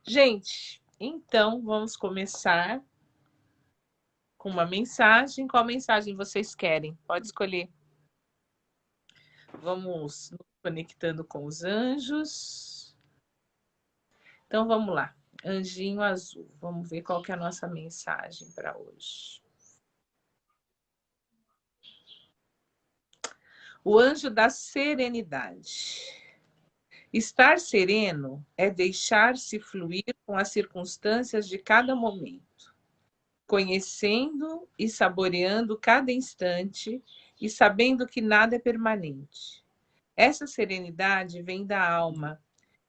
Gente, então vamos começar com uma mensagem. Qual mensagem vocês querem? Pode escolher. Vamos nos conectando com os anjos. Então vamos lá. Anjinho azul. Vamos ver qual que é a nossa mensagem para hoje. O anjo da serenidade. Estar sereno é deixar-se fluir com as circunstâncias de cada momento, conhecendo e saboreando cada instante e sabendo que nada é permanente. Essa serenidade vem da alma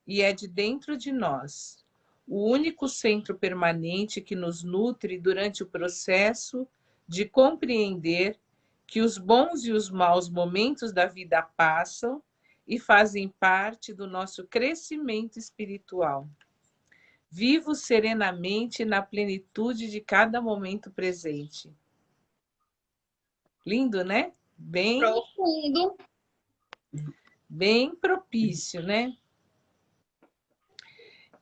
e é de dentro de nós, o único centro permanente que nos nutre durante o processo de compreender que os bons e os maus momentos da vida passam e fazem parte do nosso crescimento espiritual. Vivo serenamente na plenitude de cada momento presente. Lindo, né? Profundo. Bem propício, né?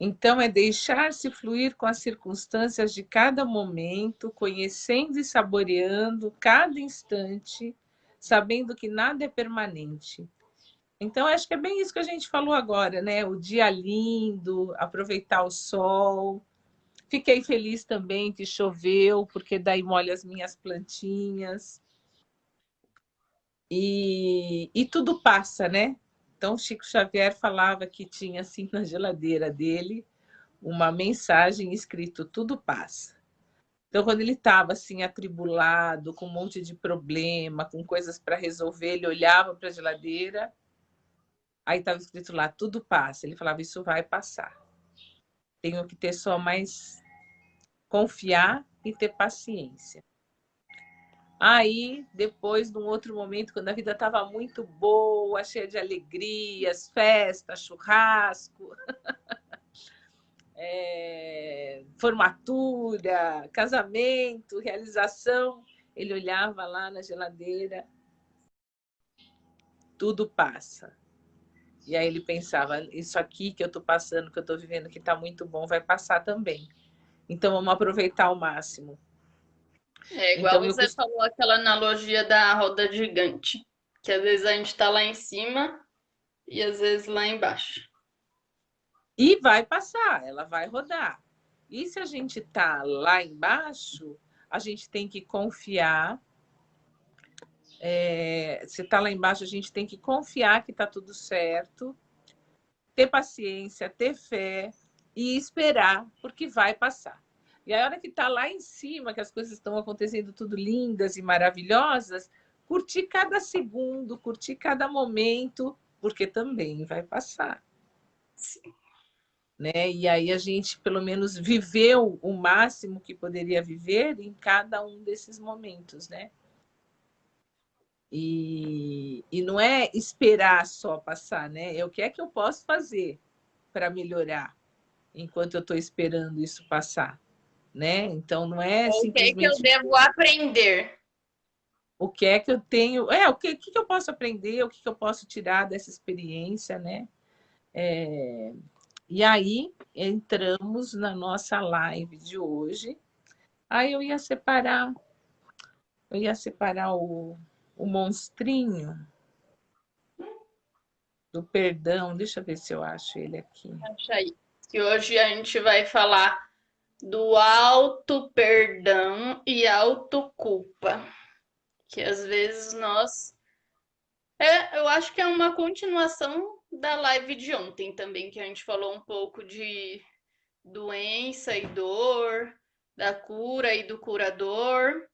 Então, é deixar-se fluir com as circunstâncias de cada momento, conhecendo e saboreando cada instante, sabendo que nada é permanente. Então, acho que é bem isso que a gente falou agora, né? O dia lindo, aproveitar o sol. Fiquei feliz também que choveu, porque daí molha as minhas plantinhas. E tudo passa, né? Então, Chico Xavier falava que tinha assim na geladeira dele uma mensagem escrito tudo passa. Então, quando ele estava assim atribulado, com um monte de problema, com coisas para resolver, ele olhava para a geladeira, aí estava escrito lá tudo passa. Ele falava isso vai passar. Tenho que ter só mais confiar e ter paciência. Aí, depois, num outro momento, quando a vida estava muito boa, cheia de alegrias, festa, churrasco, formatura, casamento, realização, ele olhava lá na geladeira, tudo passa. E aí ele pensava, isso aqui que eu estou passando, que eu estou vivendo, que está muito bom, vai passar também. Então vamos aproveitar ao máximo. É igual Então eu você falou aquela analogia da roda gigante, que às vezes a gente tá lá em cima e às vezes lá embaixo. E vai passar, ela vai rodar. E se a gente está lá embaixo, a gente tem que confiar. Se está lá embaixo, a gente tem que confiar que está tudo certo, ter paciência, ter fé e esperar, porque vai passar. E a hora que está lá em cima, que as coisas estão acontecendo tudo lindas e maravilhosas, curtir cada segundo, curtir cada momento, porque também vai passar. Sim. Né? E aí a gente, pelo menos, viveu o máximo que poderia viver em cada um desses momentos, né? E não é esperar só passar, né? É o que é que eu posso fazer para melhorar enquanto eu estou esperando isso passar, né? Então não é O que é que eu simplesmente devo aprender? o que é que eu tenho, o que eu posso aprender, o que eu posso tirar dessa experiência, né? E aí entramos na nossa live de hoje. Aí eu ia separar o monstrinho do perdão. Deixa eu ver se eu acho ele aqui. Acha aí. Que hoje a gente vai falar do auto perdão e autoculpa, que às vezes nós eu acho que é uma continuação da live de ontem também, que a gente falou um pouco de doença e dor, da cura e do curador.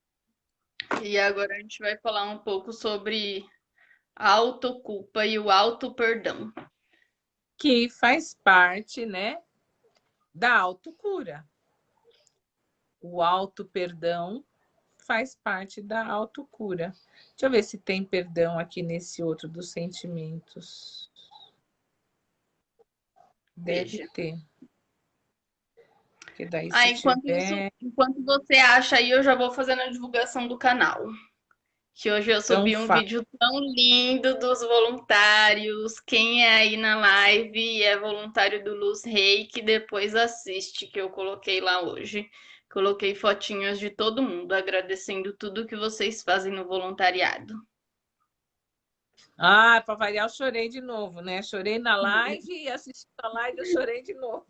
E agora a gente vai falar um pouco sobre a autoculpa e o auto-perdão. Que faz parte, né, da autocura. O auto-perdão faz parte da autocura. Deixa eu ver se tem perdão aqui nesse outro dos sentimentos. Deve Veja. ter. Porque daí, Ah, se tiver. enquanto você acha aí, eu já vou fazendo a divulgação do canal. Que hoje eu Então, subi um vídeo tão lindo dos voluntários. Quem é aí na live e é voluntário do Luz Reiki, depois assiste, que eu coloquei lá hoje. Coloquei fotinhos de todo mundo, agradecendo tudo que vocês fazem no voluntariado. Ah, para variar, eu chorei de novo, né? Chorei na live e assistindo a live eu chorei de novo.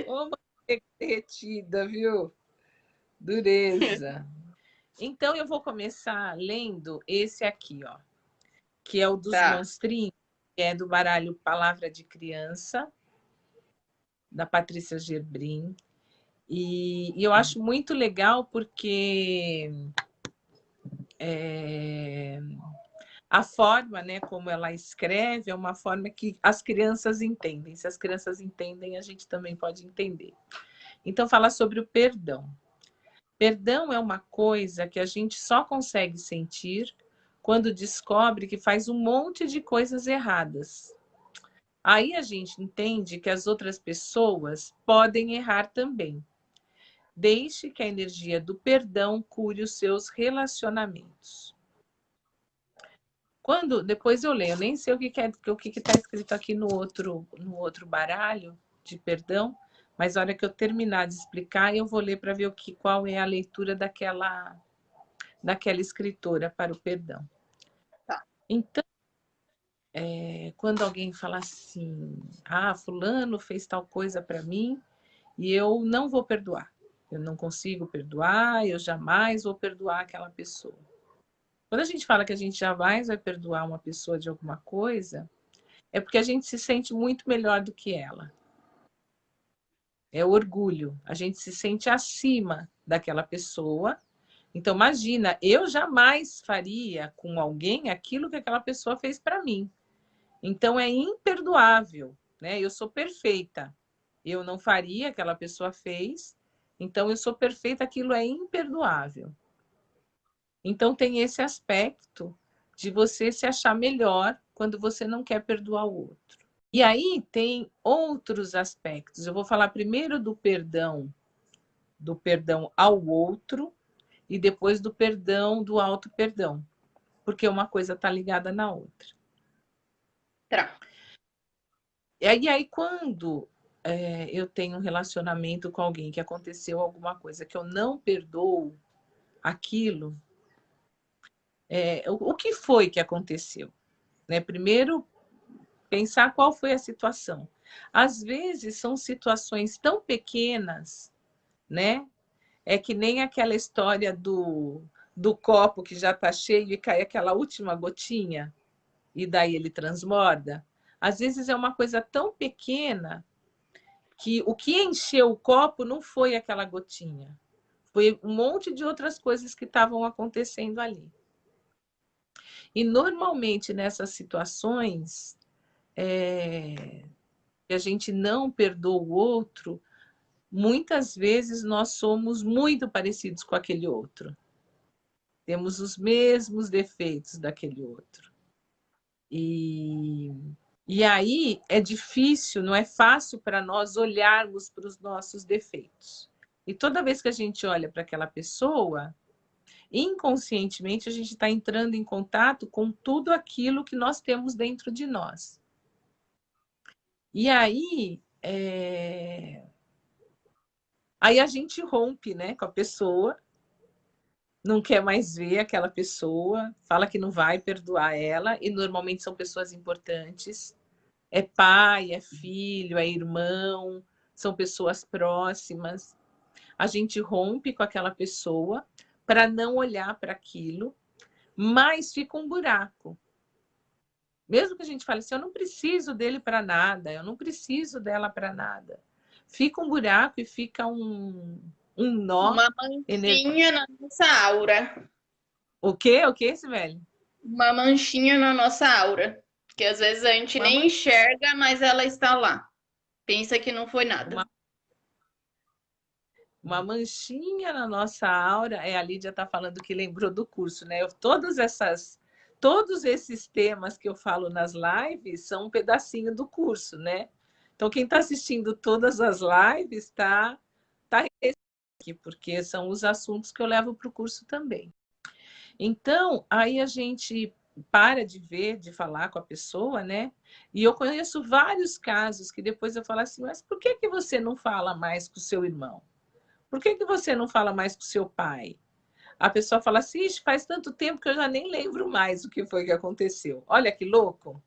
Ô, derretida, viu? Dureza. Então, eu vou começar lendo esse aqui, ó, que é o dos Tá. monstrinhos, que é do baralho Palavra de Criança, da Patrícia Gerbrin. E eu acho muito legal porque a forma, né, como ela escreve é uma forma que as crianças entendem. Se as crianças entendem, a gente também pode entender. Então, fala sobre o perdão. Perdão é uma coisa que a gente só consegue sentir quando descobre que faz um monte de coisas erradas. Aí a gente entende que as outras pessoas podem errar também. Deixe que a energia do perdão cure os seus relacionamentos. Quando depois eu leio, eu nem sei o que está escrito aqui no outro baralho de perdão, mas a hora que eu terminar de explicar, eu vou ler para ver qual é a leitura daquela escritora para o perdão. Tá. Então, quando alguém fala assim, fulano fez tal coisa para mim e eu não vou perdoar. Eu não consigo perdoar, eu jamais vou perdoar aquela pessoa. Quando a gente fala que a gente jamais vai perdoar uma pessoa de alguma coisa, é porque a gente se sente muito melhor do que ela. É o orgulho. A gente se sente acima daquela pessoa. Então, imagina, eu jamais faria com alguém aquilo que aquela pessoa fez para mim. Então, é imperdoável, né? Eu sou perfeita. Eu não faria, aquela pessoa fez. Então, eu sou perfeita, aquilo é imperdoável. Então, tem esse aspecto de você se achar melhor quando você não quer perdoar o outro. E aí tem outros aspectos. Eu vou falar primeiro do perdão ao outro e depois do perdão do auto-perdão, porque uma coisa está ligada na outra. Tá. E aí quando eu tenho um relacionamento com alguém que aconteceu alguma coisa que eu não perdoo aquilo, o que foi que aconteceu? Né? Primeiro, pensar qual foi a situação. Às vezes são situações tão pequenas, né? É que nem aquela história do copo que já está cheio e cai aquela última gotinha e daí ele transborda. Às vezes é uma coisa tão pequena que o que encheu o copo não foi aquela gotinha, foi um monte de outras coisas que estavam acontecendo ali. E normalmente nessas situações que a gente não perdoa o outro, muitas vezes nós somos muito parecidos com aquele outro. Temos os mesmos defeitos daquele outro. E aí é difícil, não é fácil para nós olharmos para os nossos defeitos. E toda vez que a gente olha para aquela pessoa, inconscientemente a gente está entrando em contato com tudo aquilo que nós temos dentro de nós. E aí a gente rompe, né, com a pessoa, não quer mais ver aquela pessoa, fala que não vai perdoar ela, e normalmente são pessoas importantes. É pai, é filho, é irmão, são pessoas próximas. A gente rompe com aquela pessoa para não olhar para aquilo, mas fica um buraco. Mesmo que a gente fale assim, eu não preciso dele para nada, eu não preciso dela para nada. Fica um buraco e fica um nó. Uma manchinha na nossa aura. O quê? O quê, Sibeli? Uma manchinha na nossa aura. Que às vezes a gente nem enxerga, mas ela está lá. Pensa que não foi nada. Uma manchinha na nossa aura. A Lídia está falando que lembrou do curso, né? Todos esses temas que eu falo nas lives são um pedacinho do curso, né? Então, quem está assistindo todas as lives está aqui, porque são os assuntos que eu levo para o curso também. Então, aí a gente para de ver, de falar com a pessoa, né? E eu conheço vários casos que depois eu falo assim, mas por que que você não fala mais com o seu irmão? Por que que você não fala mais com o seu pai? A pessoa fala assim, "Ixi, faz tanto tempo que eu já nem lembro mais o que foi que aconteceu. Olha que louco.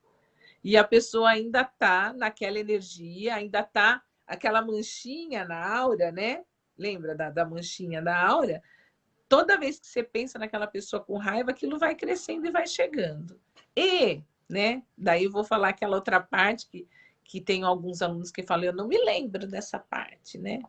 E a pessoa ainda está naquela energia, ainda está aquela manchinha na aura, né? Lembra da manchinha da aura? Toda vez que você pensa naquela pessoa com raiva, aquilo vai crescendo e vai chegando. E, né? Daí eu vou falar aquela outra parte que tem alguns alunos que falam, eu não me lembro dessa parte, né?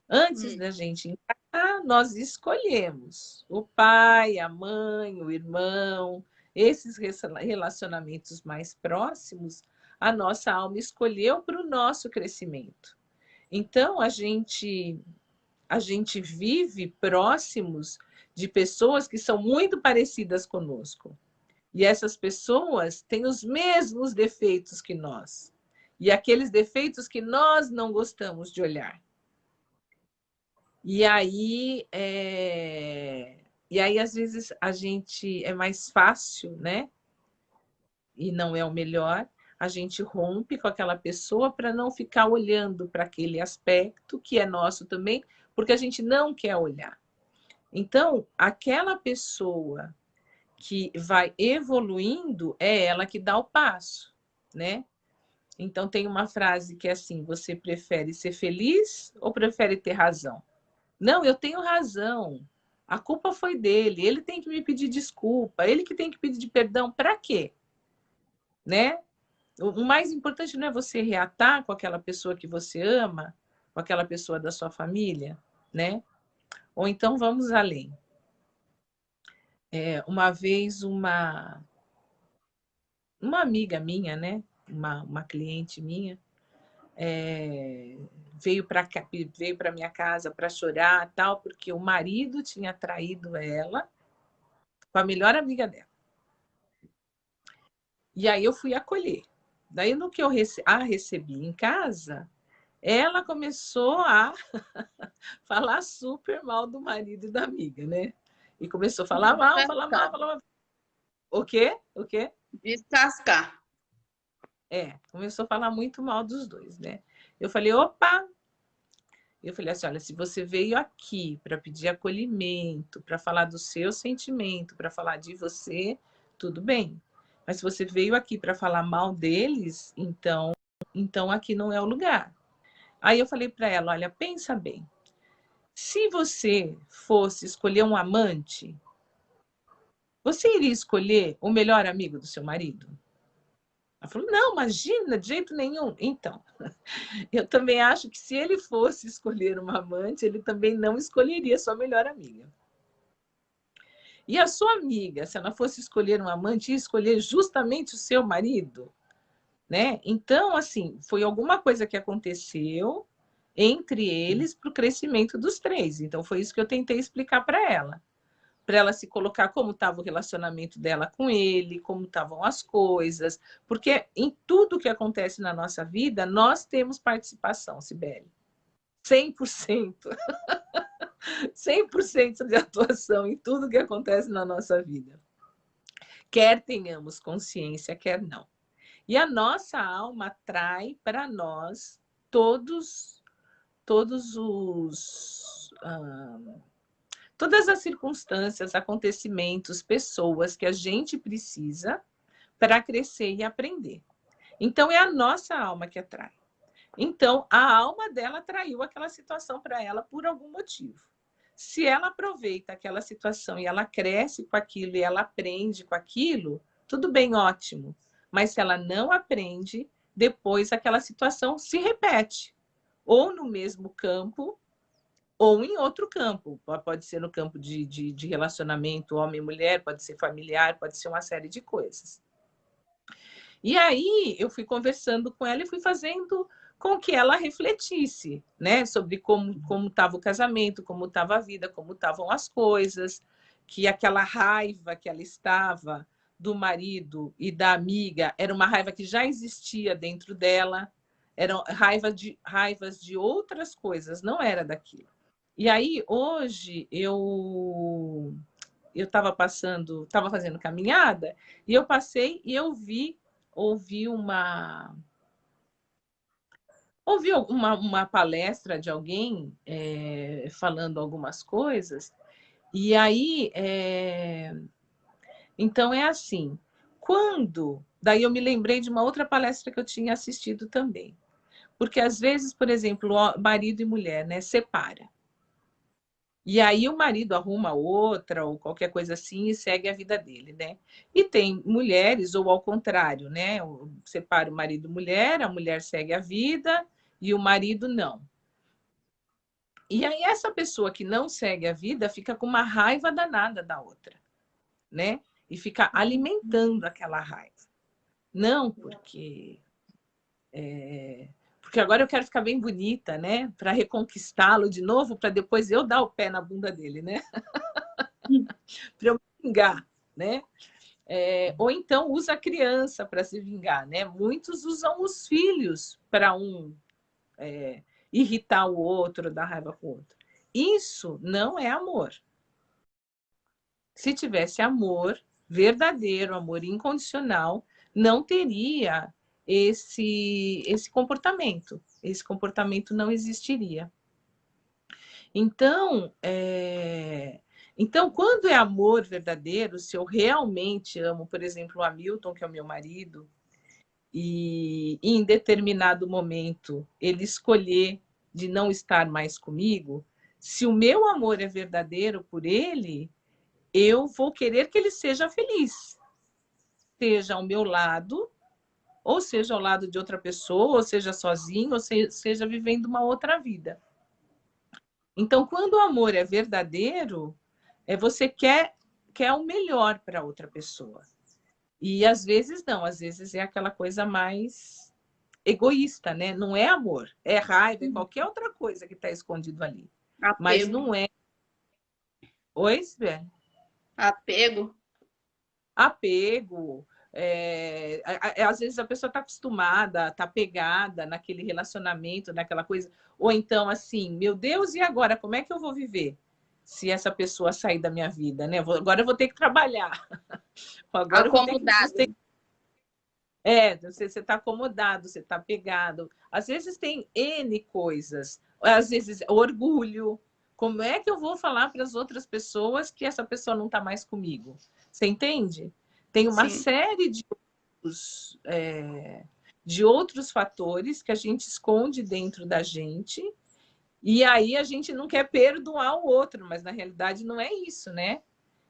Antes da gente encarnar, nós escolhemos o pai, a mãe, o irmão, esses relacionamentos mais próximos, a nossa alma escolheu para o nosso crescimento. Então, a gente vive próximos de pessoas que são muito parecidas conosco. E essas pessoas têm os mesmos defeitos que nós. E aqueles defeitos que nós não gostamos de olhar. E aí, às vezes, a gente é mais fácil, né? E não é o melhor, a gente rompe com aquela pessoa para não ficar olhando para aquele aspecto que é nosso também, porque a gente não quer olhar. Então, aquela pessoa que vai evoluindo é ela que dá o passo, né? Então, tem uma frase que é assim: você prefere ser feliz ou prefere ter razão? Não, eu tenho razão. A culpa foi dele. Ele tem que me pedir desculpa. Ele que tem que pedir perdão. Para quê? Né? O mais importante não é você reatar com aquela pessoa que você ama, com aquela pessoa da sua família, né? Ou então vamos além. Uma vez uma amiga minha, né? Uma cliente minha, veio para minha casa para chorar, tal, porque o marido tinha traído ela com a melhor amiga dela. E aí eu fui acolher. Daí, no que eu a recebi em casa, ela começou a falar super mal do marido e da amiga, né? E começou a falar mal, falar mal, falar mal. O quê? O quê? Descascar. Começou a falar muito mal dos dois, né? Eu falei, opa! Eu falei assim, olha, se você veio aqui para pedir acolhimento, para falar do seu sentimento, para falar de você, tudo bem. Mas se você veio aqui para falar mal deles, então aqui não é o lugar. Aí eu falei para ela, olha, pensa bem. Se você fosse escolher um amante, você iria escolher o melhor amigo do seu marido? Ela falou, não, imagina, de jeito nenhum. Então, eu também acho que se ele fosse escolher uma amante, ele também não escolheria sua melhor amiga. E a sua amiga, se ela fosse escolher um amante, ia escolher justamente o seu marido, né? Então, assim, foi alguma coisa que aconteceu entre eles para o crescimento dos três. Então, foi isso que eu tentei explicar para ela se colocar como estava o relacionamento dela com ele, como estavam as coisas, porque em tudo que acontece na nossa vida, nós temos participação, Cibele. 100%. 100% de atuação em tudo que acontece na nossa vida. Quer tenhamos consciência, quer não. E a nossa alma atrai para nós todas as circunstâncias, acontecimentos, pessoas que a gente precisa para crescer e aprender. Então, é a nossa alma que atrai. Então, a alma dela atraiu aquela situação para ela por algum motivo. Se ela aproveita aquela situação e ela cresce com aquilo e ela aprende com aquilo, tudo bem, ótimo. Mas se ela não aprende, depois aquela situação se repete. Ou no mesmo campo, ou em outro campo. Pode ser no campo de relacionamento homem e mulher, pode ser familiar, pode ser uma série de coisas. E aí eu fui conversando com ela e fui fazendo com que ela refletisse, né, sobre como estava o casamento, como estava a vida, como estavam as coisas, que aquela raiva que ela estava do marido e da amiga era uma raiva que já existia dentro dela, eram raivas de outras coisas, não era daquilo. E aí hoje eu eu estava fazendo caminhada, e eu passei e eu ouvi uma palestra de alguém falando algumas coisas, e aí, então é assim, daí eu me lembrei de uma outra palestra que eu tinha assistido também, porque às vezes, por exemplo, marido e mulher, né, separa. E aí o marido arruma outra ou qualquer coisa assim e segue a vida dele, né? E tem mulheres, ou ao contrário, né? Separa o marido e mulher, a mulher segue a vida e o marido não. E aí essa pessoa que não segue a vida fica com uma raiva danada da outra, né? E fica alimentando aquela raiva. Não, porque agora eu quero ficar bem bonita, né? Para reconquistá-lo de novo, para depois eu dar o pé na bunda dele, né? Para eu me vingar, né? Ou então usa a criança para se vingar, né? Muitos usam os filhos para irritar o outro, dar raiva com o outro. Isso não é amor. Se tivesse amor verdadeiro, amor incondicional, não teria esse comportamento. Esse comportamento não existiria. Então, quando é amor verdadeiro, se eu realmente amo, por exemplo, o Hamilton, que é o meu marido, e em determinado momento ele escolher de não estar mais comigo, se o meu amor é verdadeiro por ele, eu vou querer que ele seja feliz, seja ao meu lado, ou seja ao lado de outra pessoa, ou seja sozinho, ou seja vivendo uma outra vida. Então, quando o amor é verdadeiro, você quer o melhor para outra pessoa. E às vezes não, às vezes é aquela coisa mais egoísta, né? Não é amor, é raiva, é qualquer outra coisa que está escondido ali. Apego. Mas não é. Oi, Sibeli? Apego. Apego. Às vezes a pessoa está acostumada, está pegada naquele relacionamento, naquela coisa. Ou então, assim, meu Deus, e agora? Como é que eu vou viver se essa pessoa sair da minha vida, né? Agora eu vou ter que trabalhar. Agora eu vou ter que me sustentar. Você está acomodado, você está pegado. Às vezes tem N coisas. Às vezes orgulho. Como é que eu vou falar para as outras pessoas que essa pessoa não está mais comigo? Você entende? Tem uma série de outros fatores que a gente esconde dentro da gente, e aí a gente não quer perdoar o outro, mas na realidade não é isso, né?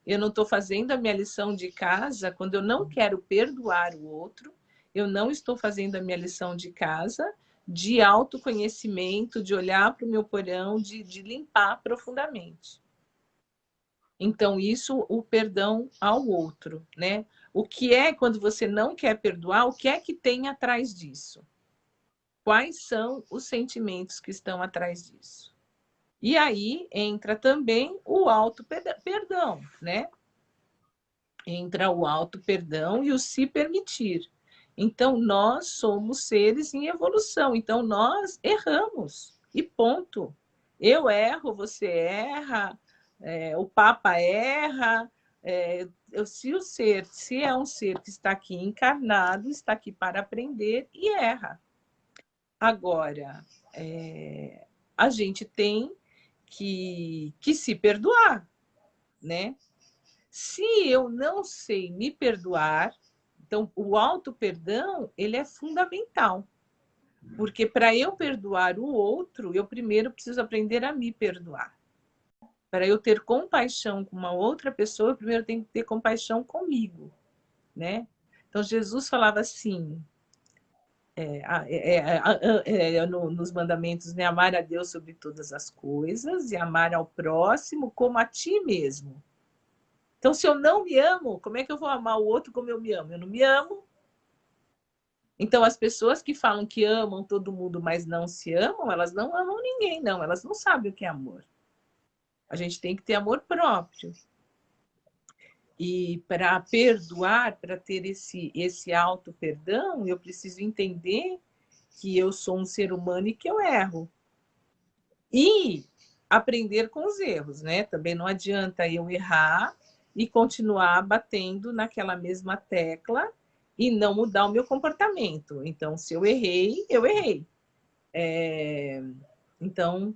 Eu não estou fazendo a minha lição de casa quando eu não quero perdoar o outro, eu não estou fazendo a minha lição de casa de autoconhecimento, de olhar para o meu porão, de limpar profundamente. Então, isso, o perdão ao outro, né? O que é quando você não quer perdoar, o que é que tem atrás disso? Quais são os sentimentos que estão atrás disso? E aí entra também o auto-perdão, né? Entra o auto-perdão e o se permitir. Então, nós somos seres em evolução, então nós erramos, e ponto. Eu erro, você erra, o Papa erra. Se é um ser que está aqui encarnado, está aqui para aprender e erra. Agora, a gente tem que se perdoar, né? Se eu não sei me perdoar, então o auto-perdão, ele é fundamental. Porque para eu perdoar o outro, eu primeiro preciso aprender a me perdoar. Para eu ter compaixão com uma outra pessoa, eu primeiro tenho que ter compaixão comigo, né? Então Jesus falava assim, nos mandamentos, né? Amar a Deus sobre todas as coisas e amar ao próximo como a ti mesmo. Então, se eu não me amo, como é que eu vou amar o outro como eu me amo? Eu não me amo. Então, as pessoas que falam que amam todo mundo, mas não se amam, elas não amam ninguém, não. Elas não sabem o que é amor. A gente tem que ter amor próprio. E para perdoar, para ter esse auto-perdão, eu preciso entender que eu sou um ser humano e que eu erro. E aprender com os erros, né? Também não adianta eu errar e continuar batendo naquela mesma tecla e não mudar o meu comportamento. Então, se eu errei, eu errei. Então,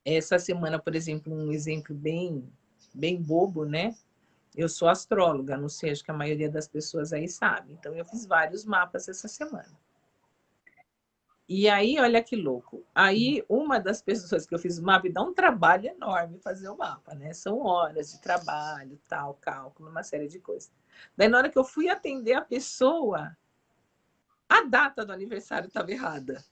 essa semana, por exemplo, um exemplo bem bobo, né? Eu sou astróloga, não sei, acho que a maioria das pessoas aí sabe. Então, eu fiz vários mapas essa semana. E aí, olha que louco. Aí, uma das pessoas que eu fiz o mapa, e dá um trabalho enorme fazer o mapa, né? São horas de trabalho, tal, cálculo, uma série de coisas. Daí, na hora que eu fui atender a pessoa, a data do aniversário estava errada.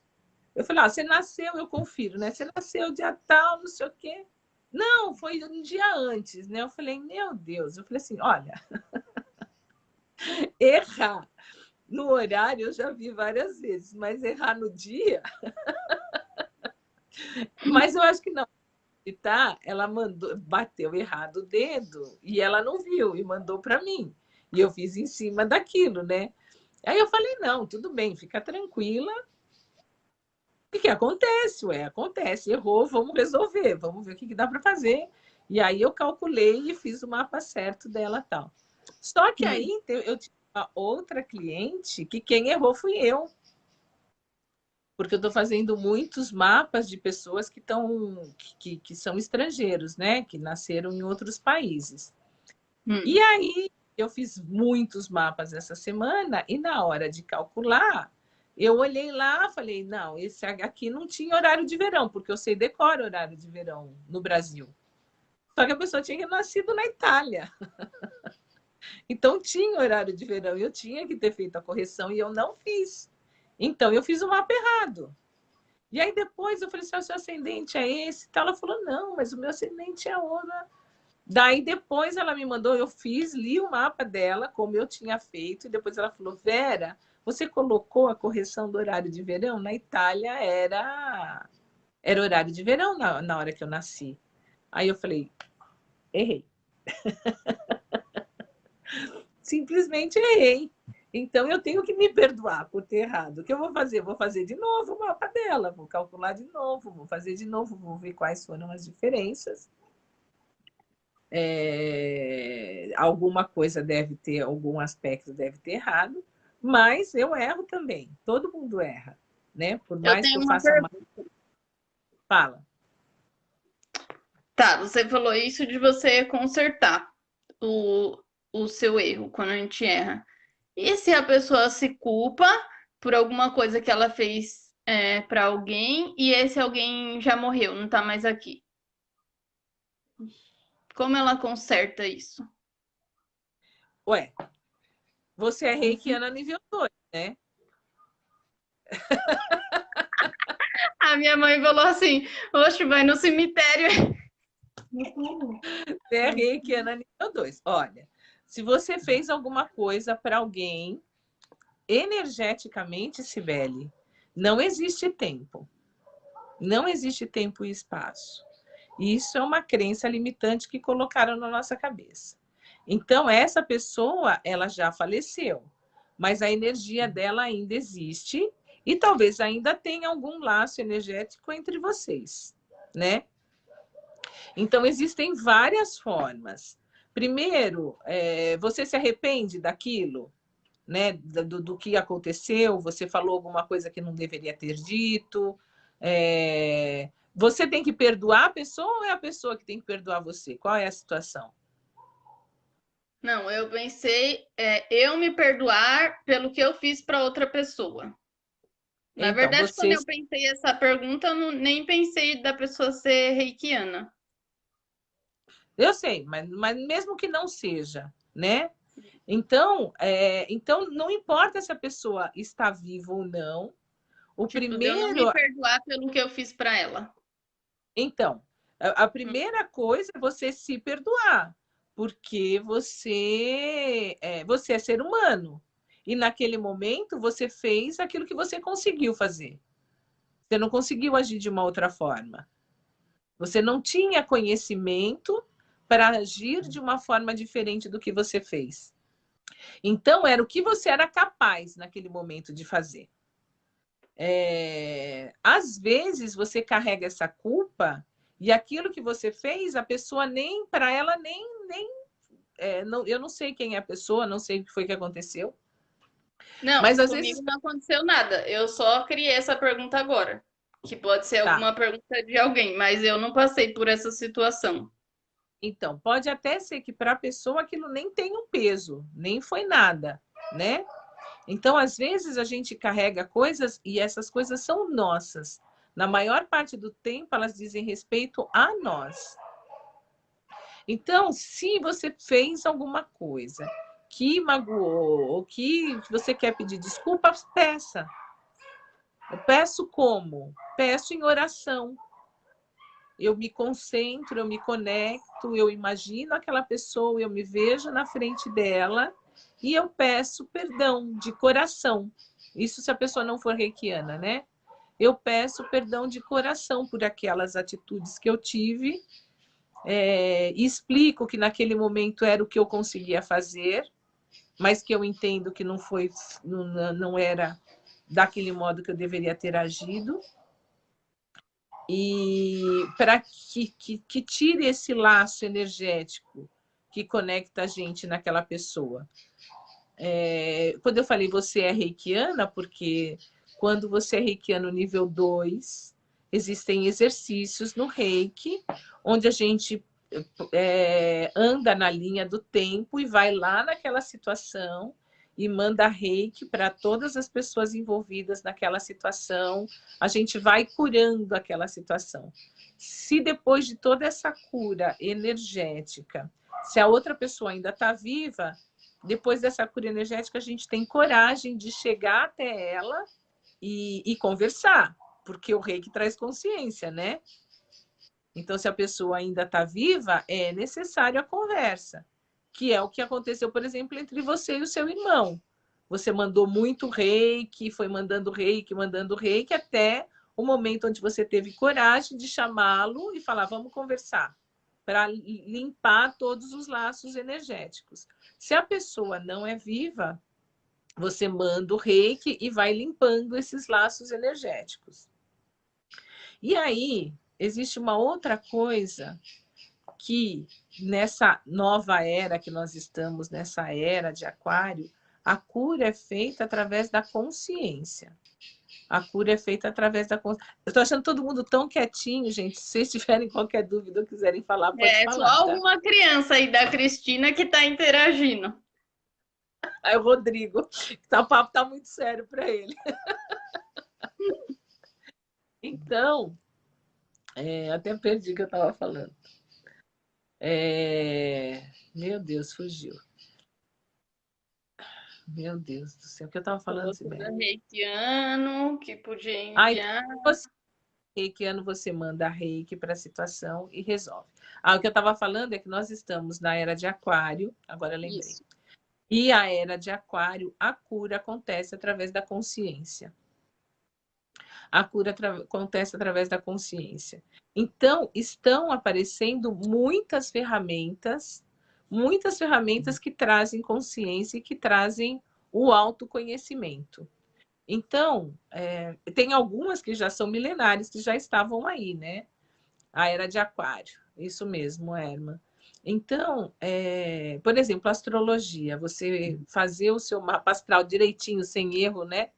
Eu falei, você nasceu, eu confiro, né? Você nasceu dia tal, não sei o quê. Não, foi um dia antes, né? Eu falei, meu Deus. Eu falei assim, olha, errar no horário eu já vi várias vezes, mas errar no dia... Mas eu acho que não. Tá? Ela mandou, bateu errado o dedo e ela não viu e mandou para mim. E eu fiz em cima daquilo, né? Aí eu falei, não, tudo bem, fica tranquila. O que acontece? Ué, acontece, errou, vamos resolver, vamos ver o que dá para fazer. E aí eu calculei e fiz o mapa certo dela tal. Só que aí eu tive uma outra cliente que quem errou fui eu. Porque eu estou fazendo muitos mapas de pessoas que são estrangeiros, né? Que nasceram em outros países. E aí eu fiz muitos mapas essa semana e na hora de calcular, eu olhei lá, falei, não, esse aqui não tinha horário de verão, porque eu sei decora horário de verão no Brasil. Só que a pessoa tinha nascido na Itália. Então tinha horário de verão e eu tinha que ter feito a correção e eu não fiz. Então eu fiz o mapa errado. E aí depois eu falei assim, o seu ascendente é esse? Ela falou, não, mas o meu ascendente é outro. Daí depois ela me mandou, eu fiz, li o mapa dela, como eu tinha feito, e depois ela falou, Vera, você colocou a correção do horário de verão? Na Itália era horário de verão na hora que eu nasci. Aí eu falei, errei. Simplesmente errei. Então eu tenho que me perdoar por ter errado. O que eu vou fazer? Vou fazer de novo o mapa dela, vou calcular de novo, vou fazer de novo, vou ver quais foram as diferenças. Alguma coisa deve ter, algum aspecto deve ter errado, mas eu erro também. Todo mundo erra, né? Por mais que eu faça uma... Fala. Tá, você falou isso de você consertar o seu erro quando a gente erra. E se a pessoa se culpa por alguma coisa que ela fez para alguém e esse alguém já morreu, não tá mais aqui? Como ela conserta isso? Ué, você é reikiana nível 2, né? A minha mãe falou assim: oxe, vai no cemitério. Você é reikiana nível 2. Olha, se você fez alguma coisa para alguém, energeticamente, Cibele, não existe tempo. Não existe tempo e espaço. Isso é uma crença limitante que colocaram na nossa cabeça. Então, essa pessoa, ela já faleceu, mas a energia dela ainda existe e talvez ainda tenha algum laço energético entre vocês, né? Então, existem várias formas. Primeiro, você se arrepende daquilo, né? Do que aconteceu? Você falou alguma coisa que não deveria ter dito? Você tem que perdoar a pessoa ou é a pessoa que tem que perdoar você? Qual é a situação? Não, eu pensei eu me perdoar pelo que eu fiz para outra pessoa. Na Então, verdade, quando você... eu pensei essa pergunta, eu nem pensei da pessoa ser reikiana. Eu sei, mas mesmo que não seja, né? Então, então, não importa se a pessoa está viva ou não, o Tipo, de eu não me primeiro... perdoar pelo que eu fiz para ela. Então, a primeira coisa é você se perdoar, porque você é ser humano. E naquele momento você fez aquilo que você conseguiu fazer. Você não conseguiu agir de uma outra forma. Você não tinha conhecimento para agir de uma forma diferente do que você fez. Então, era o que você era capaz naquele momento de fazer. Às vezes, você carrega essa culpa e aquilo que você fez, a pessoa nem, para ela, nem eu não sei quem é a pessoa, não sei o que foi que aconteceu. Não, Mas às comigo vezes, não aconteceu nada. Eu só criei essa pergunta agora, que pode ser tá. alguma pergunta de alguém, mas eu não passei por essa situação. Então, pode até ser que para a pessoa aquilo nem tenha um peso, nem foi nada, né? Então, às vezes, a gente carrega coisas e essas coisas são nossas. Na maior parte do tempo, elas dizem respeito a nós. Então, se você fez alguma coisa que magoou ou que você quer pedir desculpa, peça. Eu peço como? Peço em oração. Eu me concentro, eu me conecto, eu imagino aquela pessoa, eu me vejo na frente dela e eu peço perdão de coração. Isso se a pessoa não for reikiana, né? Eu peço perdão de coração por aquelas atitudes que eu tive, e explico que naquele momento era o que eu conseguia fazer, mas que eu entendo que não foi, não era daquele modo que eu deveria ter agido. E para que tire esse laço energético que conecta a gente naquela pessoa. Quando eu falei você é reikiana, porque quando você é reikiano nível 2, existem exercícios no reiki, onde a gente anda na linha do tempo e vai lá naquela situação e manda reiki para todas as pessoas envolvidas naquela situação. A gente vai curando aquela situação. Se depois de toda essa cura energética, se a outra pessoa ainda está viva, depois dessa cura energética, a gente tem coragem de chegar até ela e conversar, porque o reiki traz consciência, né? Então, se a pessoa ainda está viva, é necessário a conversa, que é o que aconteceu, por exemplo, entre você e o seu irmão. Você mandou muito reiki, foi mandando reiki, até o momento onde você teve coragem de chamá-lo e falar, vamos conversar, para limpar todos os laços energéticos. Se a pessoa não é viva, você manda o reiki e vai limpando esses laços energéticos. E aí, existe uma outra coisa que nessa nova era que nós estamos, nessa era de Aquário, a cura é feita através da consciência. A cura é feita através da consciência. Eu estou achando todo mundo tão quietinho, gente. Se vocês tiverem qualquer dúvida ou quiserem falar, pode É só falar, tá? alguma criança aí da Cristina que está interagindo. Aí o Rodrigo, o papo está muito sério para ele. Então, até perdi o que eu estava falando. Meu Deus, fugiu. Meu Deus do céu, o que eu estava falando, Sibeli? Reikiano, que podia Aí, enviar. você, reikiano, você manda reiki para a situação e resolve. O que eu estava falando é que nós estamos na era de Aquário, agora eu lembrei. Isso. E a era de Aquário, a cura acontece através da consciência. A cura acontece através da consciência. Então, estão aparecendo muitas ferramentas que trazem consciência e que trazem o autoconhecimento. Então, tem algumas que já são milenares, que já estavam aí, né? A era de Aquário, isso mesmo, Herman. Então, por exemplo, astrologia, você fazer o seu mapa astral direitinho, sem erro, né?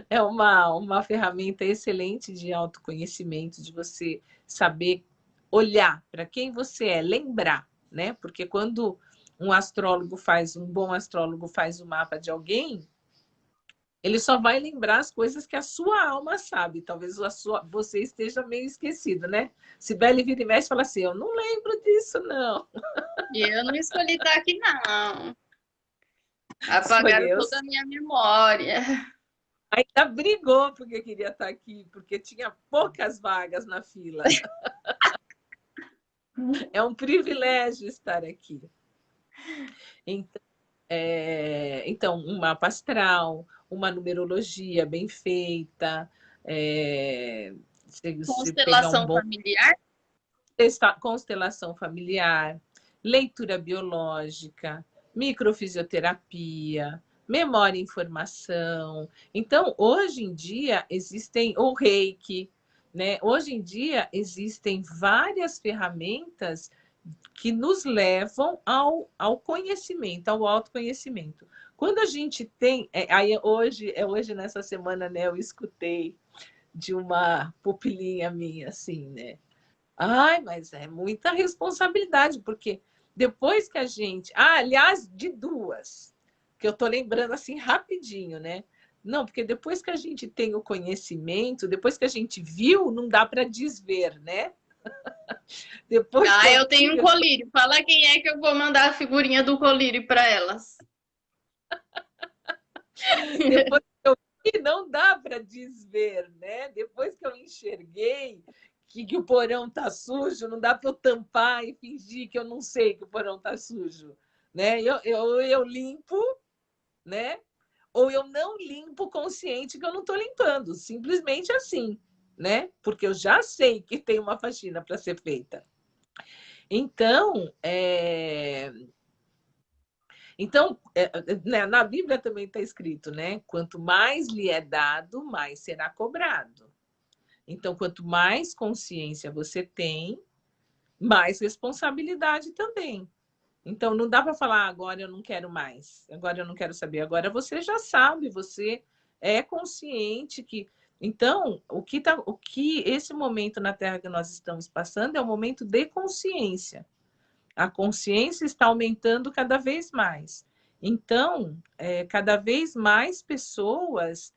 É uma ferramenta excelente de autoconhecimento, de você saber olhar para quem você é, lembrar, né? Porque quando um bom astrólogo faz o mapa de alguém, ele só vai lembrar as coisas que a sua alma sabe. Talvez você esteja meio esquecido, né? Sibeli vira e mexe e fala assim, eu não lembro disso, não. E eu não escolhi estar aqui, não. Apagaram Escolheu. toda a minha memória. Ainda brigou porque queria estar aqui, porque tinha poucas vagas na fila. É um privilégio estar aqui. Então, um mapa astral, uma numerologia bem feita, se pegar um Constelação bom familiar? constelação familiar, leitura biológica, microfisioterapia, memória e informação. Então, hoje em dia existem o Reiki, né? Hoje em dia existem várias ferramentas que nos levam ao conhecimento, ao autoconhecimento. Quando a gente tem... Aí hoje, nessa semana, né, eu escutei de uma pupilinha minha, assim, né? Ai, mas é muita responsabilidade, porque depois que a gente... aliás, de duas, que eu estou lembrando assim rapidinho, né? Não, porque depois que a gente tem o conhecimento, depois que a gente viu, não dá para desver, né? Depois que eu Eu tenho um vi, colírio. Fala quem é que eu vou mandar a figurinha do colírio para elas. depois que eu vi, não dá para desver, né? Depois que eu enxerguei que o porão tá sujo, não dá para eu tampar e fingir que eu não sei que o porão tá sujo, né? Eu limpo, né? Ou eu não limpo consciente que eu não estou limpando, simplesmente assim, né? Porque eu já sei que tem uma faxina para ser feita. Então, né, na Bíblia também está escrito, né? Quanto mais lhe é dado, mais será cobrado. Então, quanto mais consciência você tem, mais responsabilidade também. Então, não dá para falar, agora eu não quero mais, agora eu não quero saber. Agora você já sabe, você é consciente que. Então, o que esse momento na Terra que nós estamos passando é um momento de consciência. A consciência está aumentando cada vez mais. Então, cada vez mais pessoas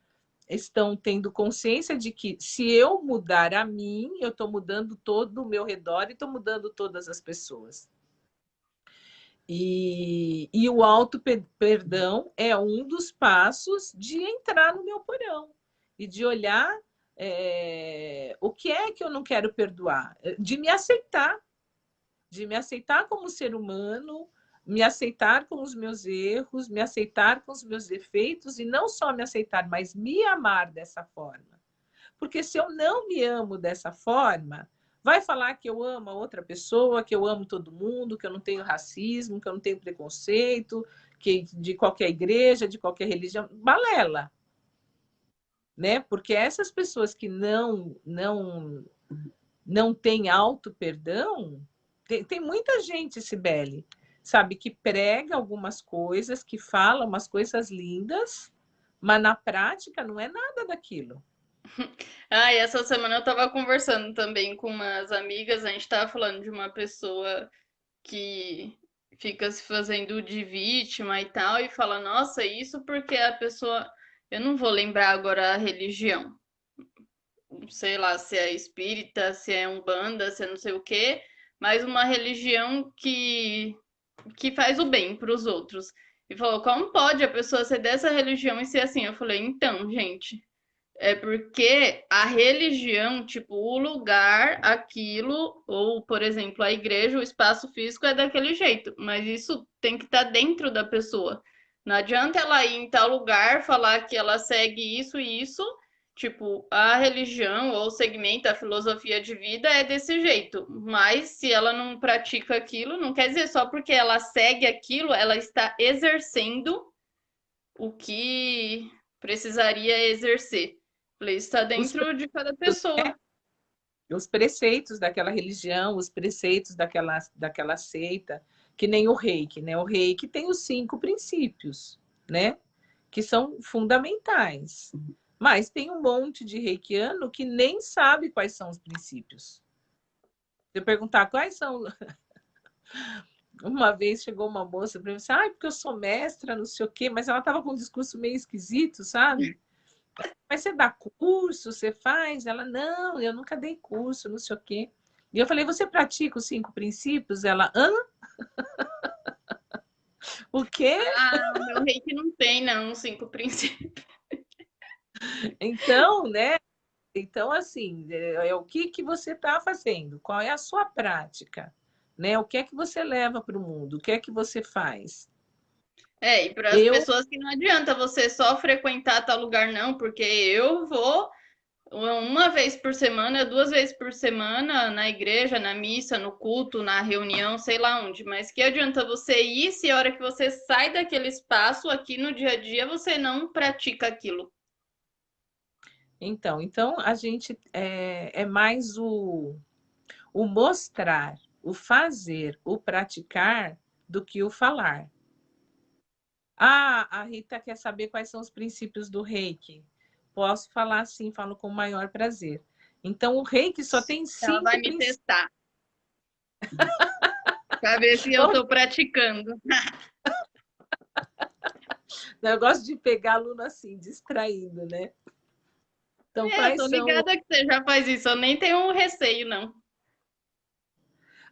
estão tendo consciência de que se eu mudar a mim, eu estou mudando todo o meu redor e estou mudando todas as pessoas. E o auto-perdão é um dos passos de entrar no meu porão e de olhar o que é que eu não quero perdoar, de me aceitar como ser humano, me aceitar com os meus erros, me aceitar com os meus defeitos e não só me aceitar, mas me amar dessa forma. Porque se eu não me amo dessa forma, vai falar que eu amo a outra pessoa, que eu amo todo mundo, que eu não tenho racismo, que eu não tenho preconceito, que de qualquer igreja, de qualquer religião, balela, né? Porque essas pessoas que não têm auto-perdão, tem muita gente, Cibele, sabe, que prega algumas coisas, que fala umas coisas lindas, mas na prática não é nada daquilo. E essa semana eu estava conversando também com umas amigas, a gente estava falando de uma pessoa que fica se fazendo de vítima e tal, e fala, nossa, isso porque a pessoa. Eu não vou lembrar agora a religião. Sei lá se é espírita, se é umbanda, se é não sei o quê, mas uma religião que faz o bem para os outros. E falou, como pode a pessoa ser dessa religião e ser assim? Eu falei, então, gente, é porque a religião, tipo, o lugar, aquilo, ou, por exemplo, a igreja, o espaço físico é daquele jeito, mas isso tem que estar dentro da pessoa. Não adianta ela ir em tal lugar, falar que ela segue isso e isso, tipo, a religião ou o segmento, a filosofia de vida é desse jeito, mas se ela não pratica aquilo, não quer dizer só porque ela segue aquilo, ela está exercendo o que precisaria exercer. Falei, isso está Os, dentro de cada pessoa. os preceitos daquela religião, os preceitos daquela seita, que nem o reiki, né? O reiki tem os 5 princípios, né? Que são fundamentais. Mas tem um monte de reikiano que nem sabe quais são os princípios. Se eu perguntar quais são. Uma vez chegou uma moça para mim e disse, porque eu sou mestra, não sei o quê, mas ela estava com um discurso meio esquisito, sabe? Mas você dá curso, você faz? Ela, não, eu nunca dei curso, não sei o quê. E eu falei, você pratica os 5 princípios? Ela, hã? O quê? O meu reiki não tem, não, 5 princípios. Então, né? Então, assim, o que você está fazendo? Qual é a sua prática? Né? O que é que você leva para o mundo? O que é que você faz? E para as Eu, pessoas que não adianta você só frequentar tal lugar, não, porque eu vou uma vez por semana, 2 vezes por semana na igreja, na missa, no culto, na reunião, sei lá onde. Mas que adianta você ir se a hora que você sai daquele espaço aqui no dia a dia você não pratica aquilo? então a gente é mais o mostrar. o fazer, o praticar, do que o falar. Ah, a Rita quer saber quais são os princípios do Reiki. Posso falar sim, falo com o maior prazer. Então, o Reiki só tem Ela vai 5 me princípios. testar para ver se eu estou praticando. Eu gosto de pegar aluno assim, distraindo, né? Então, Eu quais tô são. ligada que você já faz isso, eu nem tenho um receio, não.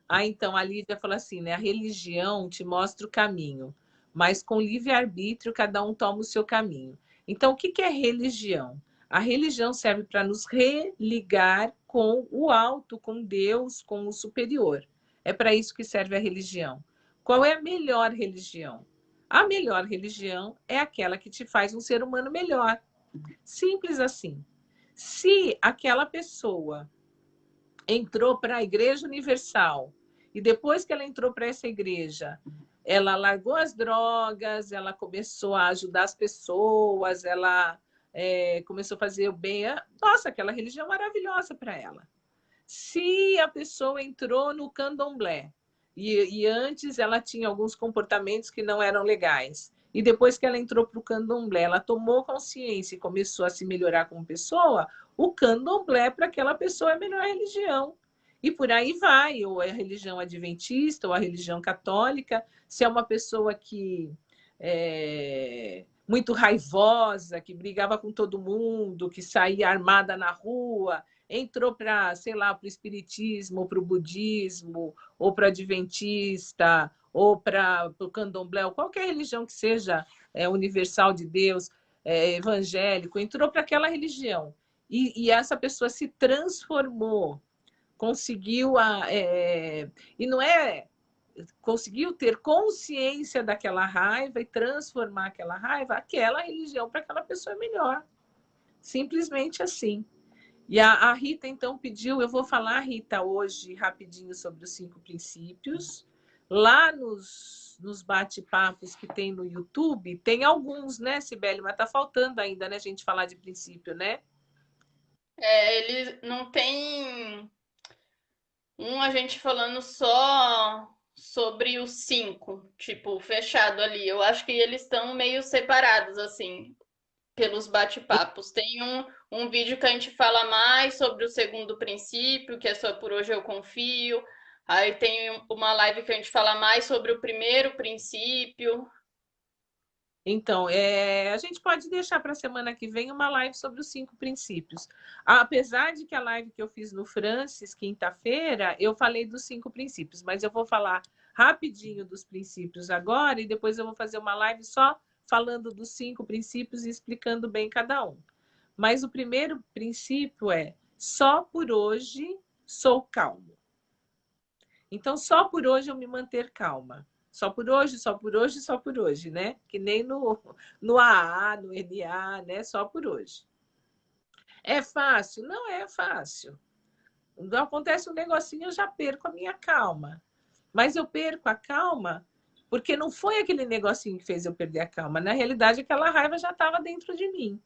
Ah, então, a Lívia fala assim, né? A religião te mostra o caminho, mas com livre-arbítrio cada um toma o seu caminho. Então, o que é religião? A religião serve para nos religar com o alto, com Deus, com o superior. É para isso que serve a religião. Qual é a melhor religião? A melhor religião é aquela que te faz um ser humano melhor. Simples assim. Se aquela pessoa entrou para a Igreja Universal e depois que ela entrou para essa igreja, ela largou as drogas, ela começou a ajudar as pessoas, ela começou a fazer o bem. Nossa, aquela religião maravilhosa para ela. Se a pessoa entrou no candomblé e antes ela tinha alguns comportamentos que não eram legais, e depois que ela entrou para o candomblé, ela tomou consciência e começou a se melhorar como pessoa, o candomblé para aquela pessoa é a melhor religião. E por aí vai, ou é a religião adventista, ou a religião católica. Se é uma pessoa que é muito raivosa, que brigava com todo mundo, que saía armada na rua, entrou para, sei lá, para o espiritismo, para o budismo, ou para adventista, ou para o candomblé, ou qualquer religião que seja universal de Deus, evangélico, entrou para aquela religião. E essa pessoa se transformou, conseguiu e não é conseguiu ter consciência daquela raiva e transformar aquela religião para aquela pessoa melhor. Simplesmente assim. E a Rita, então, pediu, eu vou falar, Rita, hoje, rapidinho, sobre os 5 princípios. Lá nos bate-papos que tem no YouTube, tem alguns, né, Cibele? Mas tá faltando ainda, né, a gente falar de princípio, né? Ele não tem a gente falando só sobre os 5, tipo, fechado ali. Eu acho que eles estão meio separados, assim, pelos bate-papos. Tem um vídeo que a gente fala mais sobre o segundo princípio, que é só por hoje eu confio. Aí tem uma live que a gente fala mais sobre o primeiro princípio. Então, a gente pode deixar para a semana que vem uma live sobre os 5 princípios. Apesar de que a live que eu fiz no Francis, quinta-feira, eu falei dos 5 princípios, mas eu vou falar rapidinho dos princípios agora e depois eu vou fazer uma live só falando dos 5 princípios e explicando bem cada um. Mas o primeiro princípio é: só por hoje sou calmo. Então, só por hoje eu me manter calma. Só por hoje, só por hoje, só por hoje, né? Que nem no AA, no NA, né? Só por hoje. É fácil? Não é fácil. Quando acontece um negocinho, eu já perco a minha calma. Mas eu perco a calma porque não foi aquele negocinho que fez eu perder a calma. Na realidade, aquela raiva já estava dentro de mim.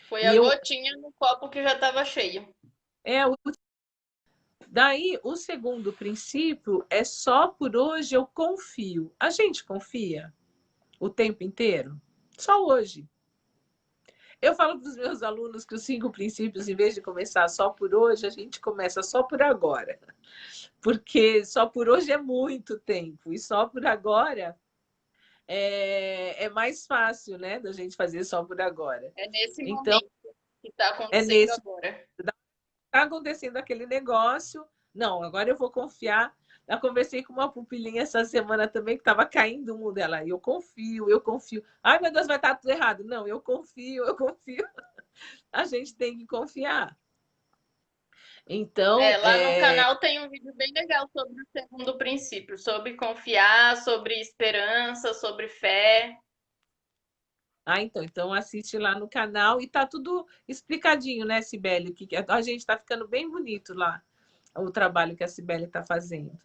Foi E a eu. gotinha no copo que já estava cheio. Daí, o segundo princípio é só por hoje eu confio. A gente confia o tempo inteiro? Só hoje. Eu falo para os meus alunos que os 5 princípios, em vez de começar só por hoje, a gente começa só por agora. Porque só por hoje é muito tempo. E só por agora é mais fácil, né? Da gente fazer só por agora. É nesse Então, momento que está é acontecendo nesse agora. está acontecendo aquele negócio. Não, agora eu vou confiar. Eu conversei com uma pupilinha essa semana também, que estava caindo o mundo dela. Eu confio, eu confio. Ai, meu Deus, vai estar tudo errado. Não, eu confio, eu confio. A gente tem que confiar. Então, Lá no canal tem um vídeo bem legal sobre o segundo princípio, sobre confiar, sobre esperança, sobre fé. então assiste lá no canal e tá tudo explicadinho, né, Cibele? Que a gente está ficando bem bonito lá, o trabalho que a Cibele está fazendo.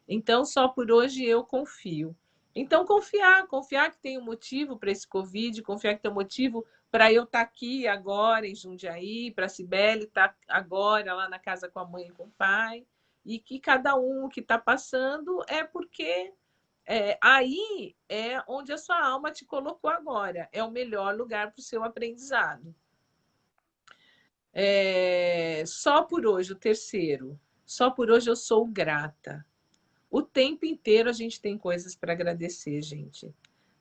Então, só por hoje eu confio. Então, confiar que tem um motivo para esse Covid, confiar que tem um motivo para eu estar aqui agora em Jundiaí, para a Cibele estar agora lá na casa com a mãe e com o pai. e que cada um que está passando é porque aí é onde a sua alma te colocou agora. É o melhor lugar para o seu aprendizado. Só por hoje, o terceiro. Só por hoje eu sou grata. O tempo inteiro a gente tem coisas para agradecer, gente.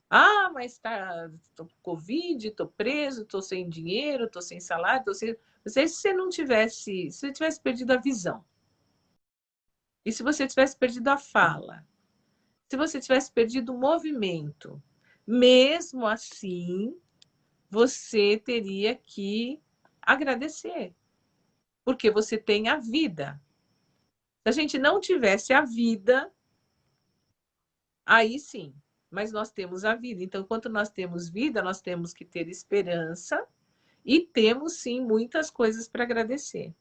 Ah, mas tô com Covid, tô preso, tô sem dinheiro, tô sem salário, tô sem. Se você não tivesse, se você tivesse perdido a visão, e se você tivesse perdido a fala, se você tivesse perdido o movimento, mesmo assim, você teria que agradecer, porque você tem a vida. Se a gente não tivesse a vida, aí sim, mas nós temos a vida. Então, enquanto nós temos vida, nós temos que ter esperança e temos sim muitas coisas para agradecer.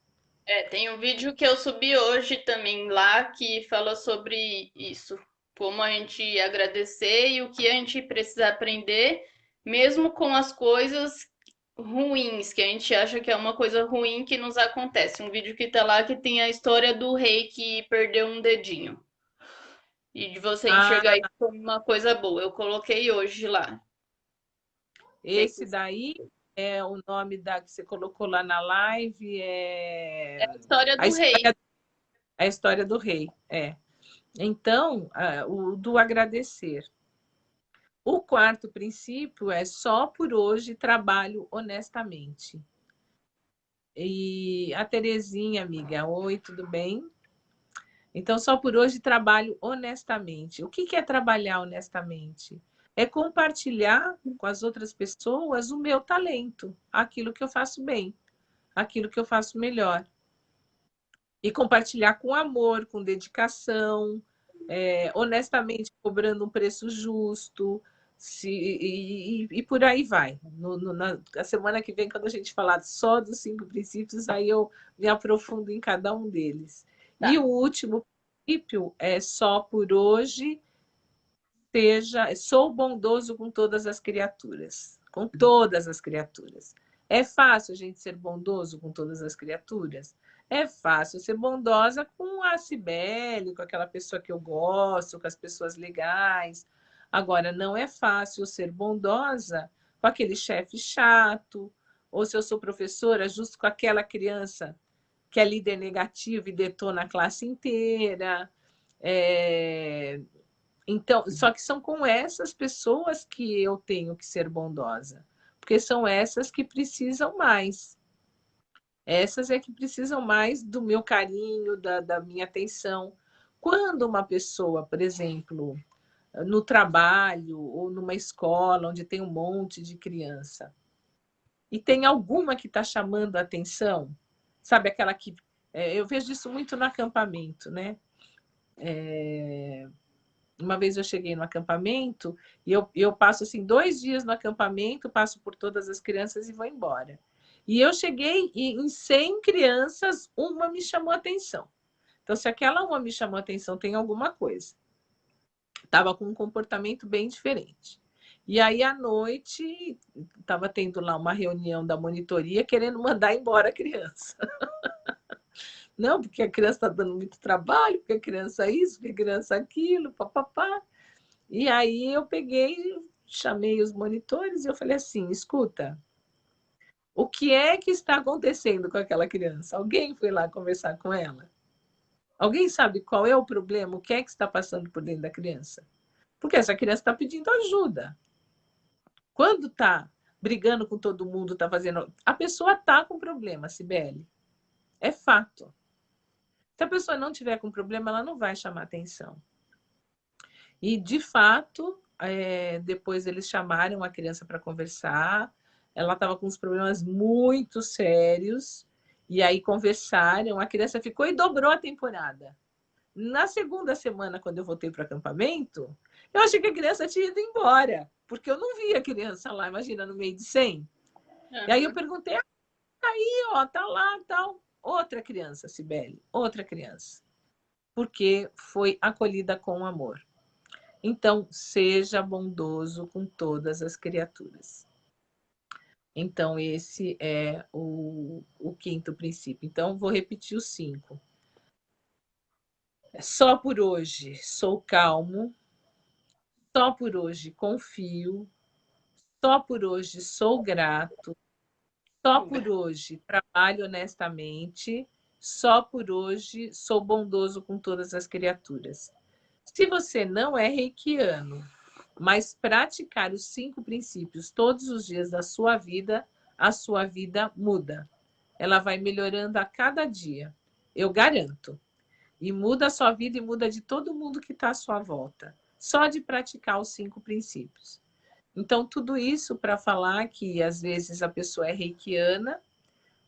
Tem um vídeo que eu subi hoje também lá que fala sobre isso, como a gente agradecer e o que a gente precisa aprender, mesmo com as coisas ruins, que a gente acha que é uma coisa ruim que nos acontece. Um vídeo que tá lá que tem a história do rei que perdeu um dedinho. E de você Ah, enxergar isso como uma coisa boa. Eu coloquei hoje lá. esse daí é o nome da que você colocou lá na live, É a história a do rei. história, a história do rei. Então, o do agradecer. O quarto princípio é só por hoje trabalho honestamente. E a Terezinha, amiga, oi, tudo bem? Então, só por hoje trabalho honestamente. O que é trabalhar honestamente? É compartilhar com as outras pessoas o meu talento, aquilo que eu faço bem, aquilo que eu faço melhor. E compartilhar com amor, com dedicação, honestamente cobrando um preço justo, e por aí vai. Na semana que vem, quando a gente falar só dos 5 princípios, aí eu me aprofundo em cada um deles. E Tá. o último princípio é só por hoje, sou bondoso com todas as criaturas. Com todas as criaturas. É fácil a gente ser bondoso com todas as criaturas? É fácil ser bondosa com a Cibele, com aquela pessoa que eu gosto, com as pessoas legais. Agora, não é fácil ser bondosa com aquele chefe chato, ou se eu sou professora, justo com aquela criança que é líder negativo e detona a classe inteira. É, então, só que são com essas pessoas que eu tenho que ser bondosa, porque são essas que precisam mais. Essas é que precisam mais do meu carinho, da minha atenção. Quando uma pessoa, por exemplo, no trabalho ou numa escola onde tem um monte de criança, e tem alguma que está chamando a atenção, sabe aquela que. Eu vejo isso muito no acampamento, né? Uma vez eu cheguei no acampamento e eu passo assim 2 dias no acampamento, passo por todas as crianças e vou embora. E eu cheguei e em 100 crianças, uma me chamou a atenção. Então, se aquela uma me chamou a atenção, tem alguma coisa. Estava com um comportamento bem diferente. E aí, à noite, estava tendo lá uma reunião da monitoria querendo mandar embora a criança. Não, porque a criança está dando muito trabalho, porque a criança isso, porque a criança aquilo, papapá. E aí eu peguei, chamei os monitores e eu falei assim: escuta, o que é que está acontecendo com aquela criança? Alguém foi lá conversar com ela? Alguém sabe qual é o problema? O que é que está passando por dentro da criança? Porque essa criança está pedindo ajuda. Quando está brigando com todo mundo, está fazendo. A pessoa está com problema, Cibele. É fato. Se a pessoa não tiver com problema, ela não vai chamar atenção. E, de fato, depois eles chamaram a criança para conversar. Ela estava com uns problemas muito sérios. E aí conversaram. A criança ficou e dobrou a temporada. Na segunda semana, quando eu voltei para o acampamento, eu achei que a criança tinha ido embora. Porque eu não via a criança lá, imagina, no meio de 100. E aí eu Uhum. perguntei, aí, ó, tá lá, tal. Outra criança, Cibele, outra criança. Porque foi acolhida com amor. Então, seja bondoso com todas as criaturas. Então, esse é o quinto princípio. Então, vou repetir os 5. Só por hoje sou calmo, só por hoje confio, só por hoje sou grato, só por hoje trabalho honestamente, só por hoje sou bondoso com todas as criaturas. Se você não é reikiano, mas praticar os 5 princípios todos os dias da sua vida, a sua vida muda. Ela vai melhorando a cada dia, eu garanto. E muda a sua vida e muda de todo mundo que está à sua volta. Só de praticar os 5 princípios. Então, tudo isso para falar que às vezes a pessoa é reikiana,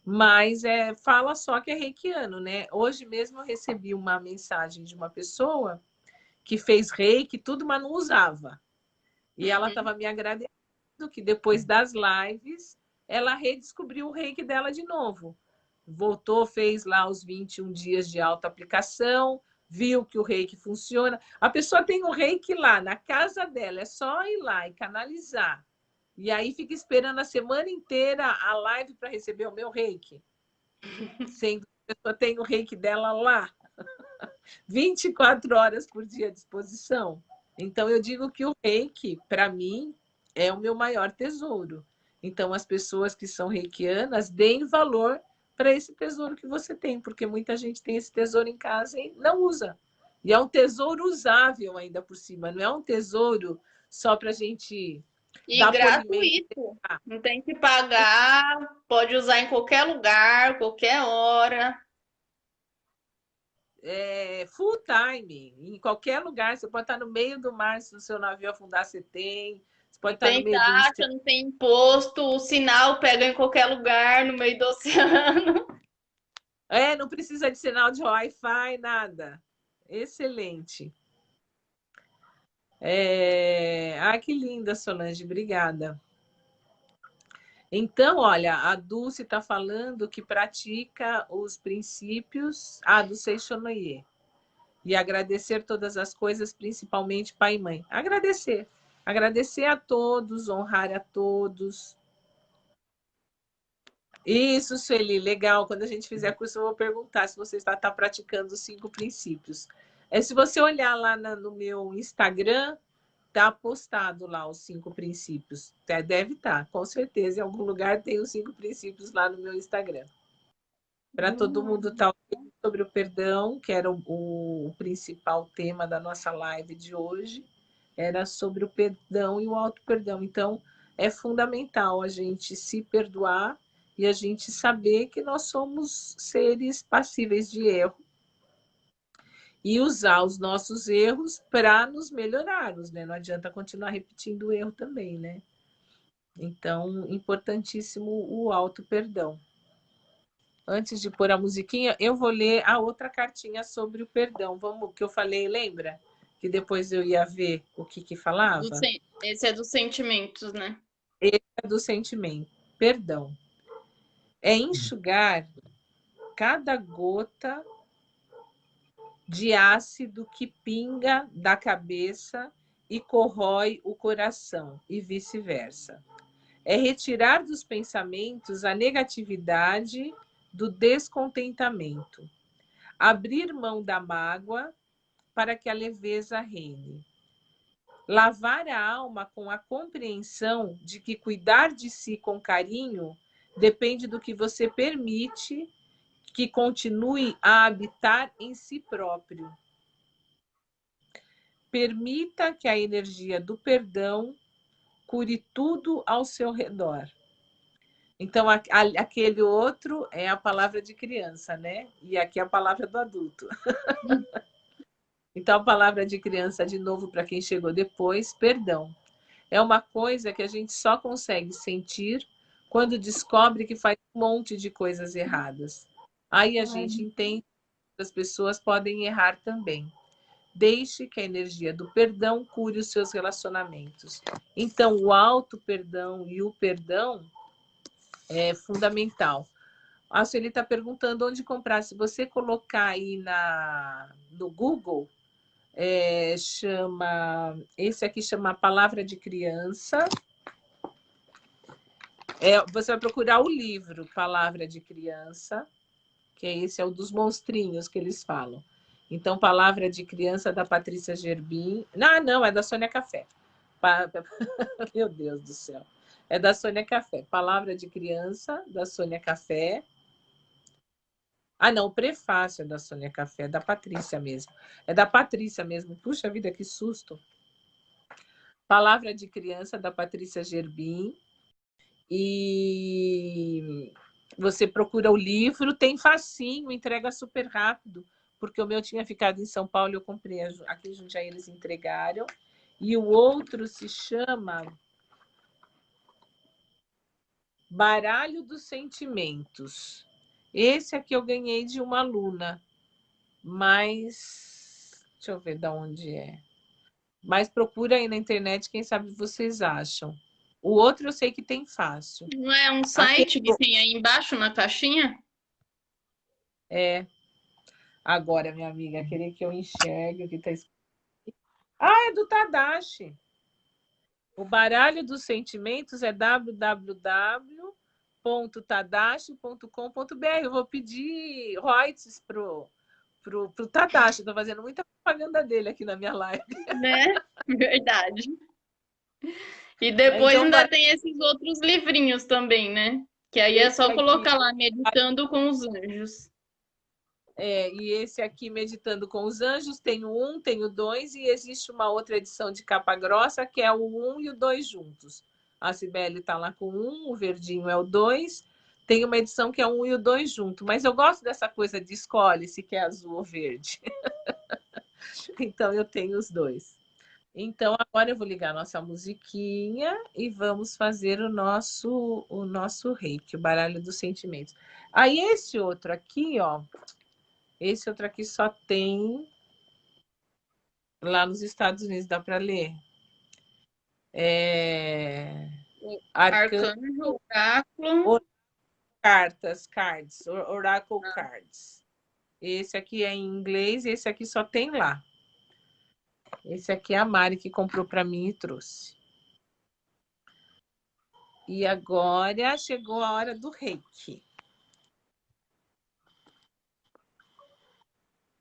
mas fala só que é reikiano, né? Hoje mesmo eu recebi uma mensagem de uma pessoa que fez reiki, tudo, mas não usava. E ela estava me agradecendo que depois das lives ela redescobriu o reiki dela de novo. Voltou, fez lá os 21 dias de autoaplicação, viu que o reiki funciona. A pessoa tem o reiki lá na casa dela, é só ir lá e canalizar. E aí fica esperando a semana inteira a live para receber o meu reiki. Sendo que a pessoa tem o reiki dela lá, 24 horas por dia à disposição. Então, eu digo que o reiki, para mim, é o meu maior tesouro. Então, as pessoas que são reikianas, deem valor para esse tesouro que você tem, porque muita gente tem esse tesouro em casa e não usa. E é um tesouro usável ainda por cima, não é um tesouro só para a gente E dar polimento. gratuito. Não tem que pagar, pode usar em qualquer lugar, qualquer hora. Full time, em qualquer lugar. Você pode estar no meio do mar, se o seu navio afundar, você tem. Você pode Não estar no tem meio do taxa, não tem imposto, o sinal pega em qualquer lugar no meio do oceano. Não precisa de sinal de Wi-Fi, nada. Excelente. Que linda, Solange, obrigada. Então, olha, a Dulce está falando que pratica os princípios do Seishonoye. E agradecer todas as coisas, principalmente pai e mãe. Agradecer. Agradecer a todos, honrar a todos. Isso, Sueli, legal. Quando a gente fizer curso, eu vou perguntar se você está praticando os 5 princípios. Se você olhar lá no meu Instagram, tá postado lá os 5 princípios. Deve estar, com certeza. Em algum lugar tem os 5 princípios lá no meu Instagram. Para todo mundo estar sobre o perdão, que era o principal tema da nossa live de hoje, era sobre o perdão e o auto-perdão. Então, é fundamental a gente se perdoar e a gente saber que nós somos seres passíveis de erro e usar os nossos erros para nos melhorarmos, né? Não adianta continuar repetindo o erro também, né? Então, importantíssimo o auto-perdão. Antes de pôr a musiquinha, eu vou ler a outra cartinha sobre o perdão. Vamos, que eu falei, lembra? Que depois eu ia ver o que falava? Esse é dos sentimentos, né? Esse é do sentimento. Perdão. É enxugar cada gota de ácido que pinga da cabeça e corrói o coração, e vice-versa. É retirar dos pensamentos a negatividade do descontentamento. Abrir mão da mágoa para que a leveza reine. Lavar a alma com a compreensão de que cuidar de si com carinho depende do que você permite que continue a habitar em si próprio. Permita que a energia do perdão cure tudo ao seu redor. Então, aquele outro é a palavra de criança, né? E aqui é a palavra do adulto. Então, a palavra de criança, de novo, para quem chegou depois, perdão. É uma coisa que a gente só consegue sentir quando descobre que faz um monte de coisas erradas. Aí a gente entende que as pessoas podem errar também. Deixe que a energia do perdão cure os seus relacionamentos. Então, o auto-perdão e o perdão é fundamental. A Sueli está perguntando onde comprar. Se você colocar aí no Google, esse aqui chama Palavra de Criança. Você vai procurar o livro Palavra de Criança, que esse é o dos monstrinhos que eles falam. Então, Palavra de Criança da Patrícia Gerbim. Não, não, é da Sônia Café. Meu Deus do céu. É da Sônia Café. Palavra de Criança, da Sônia Café. Ah, não, o prefácio é da Sônia Café, é da Patrícia mesmo. É da Patrícia mesmo. Puxa vida, que susto. Palavra de Criança, da Patrícia Gerbim. E você procura o livro, tem facinho, entrega super rápido, porque o meu tinha ficado em São Paulo, eu comprei aqui em Jundiaí, eles entregaram. E o outro se chama Baralho dos Sentimentos. Esse aqui eu ganhei de uma aluna, mas deixa eu ver de onde é. Mas procura aí na internet, quem sabe vocês acham. O outro eu sei que tem fácil. Não é um site que tem aí embaixo na caixinha? É. Agora, minha amiga, querer que eu enxergue o que está escrito. Ah, é do Tadashi. O Baralho dos Sentimentos é www.tadashi.com.br. Eu vou pedir royalties pro Tadashi. Estou fazendo muita propaganda dele aqui na minha live. Né? Verdade. E depois Então, ainda tem esses outros livrinhos também, né? Que aí é só colocar lá, Meditando com os Anjos. E esse aqui, Meditando com os Anjos, tem o 1, tem o 2, e existe uma outra edição de capa grossa, que é o 1 e o 2 juntos. A Cibele está lá com o 1, o verdinho é o 2. Tem uma edição que é o 1 e o 2 junto. Mas eu gosto dessa coisa de escolhe se quer azul ou verde. Então, eu tenho os dois. Então, agora eu vou ligar a nossa musiquinha e vamos fazer o nosso reiki, o baralho dos sentimentos. Aí, esse outro aqui, ó. Esse outro aqui só tem lá nos Estados Unidos, dá para ler. Arcanjo, Oráculo. Oracle Cards. Esse aqui é em inglês, esse aqui só tem lá. Esse aqui é a Mari que comprou para mim e trouxe. E agora chegou a hora do reiki.